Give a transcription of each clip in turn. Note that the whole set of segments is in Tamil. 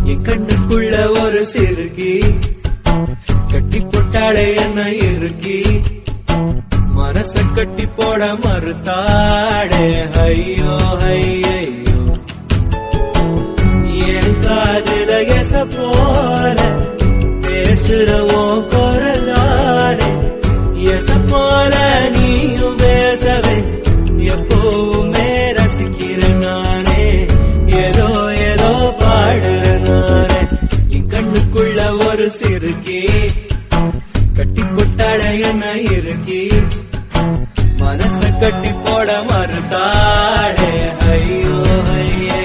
என் கண்ணுக்குள்ள ஒரு சிறுகி கட்டி போட்டாளே என்ன இறுக்கி மனச கட்டி போட மறுத்தாடே ஐயோ ஐயோ என் காதுல எச போல பேசுறவோ குரலானே எச போல நீயும் பேசவே எப்பவுமே ரசிக்கிறேன் நானே ஏதோ ஏதோ பாடுறேன் நானே என் கண்ணுக்குள்ள ஒரு சிறுகி கட்டி போட்டாட என்ன இறுக்கி மனச கட்டி போட மறுத்தாடே ஐயோ ஐயே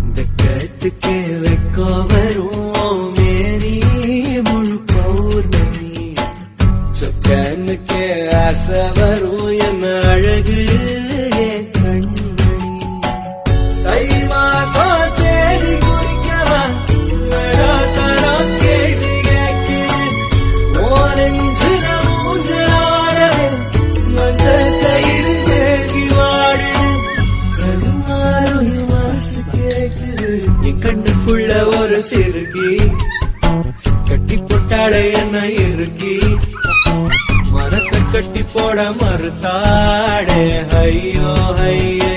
இந்த கட்டுக்கே வைக்கோ வரும் மேரி முழு பௌர்ணமி சொக்கனுக்கே ஆசை வரும் என்ன அழகு என் கண்மணி தை மாசம் தேடி குறிக்கவா தரம் கேள்வி கேட்கு ஓரஞ்சுல மூஞ்சாடவே மஞ்ச கயிறு தேங்கி வாடு கடுமாறும் மனசு கேட்குது என் கண்ணுக்குள்ள ஒரு சிறுகி கட்டி போட்டாளே என்ன இறுக்கி மனச கட்டி போட மறுத்தாடே ஐயோ ஐயோ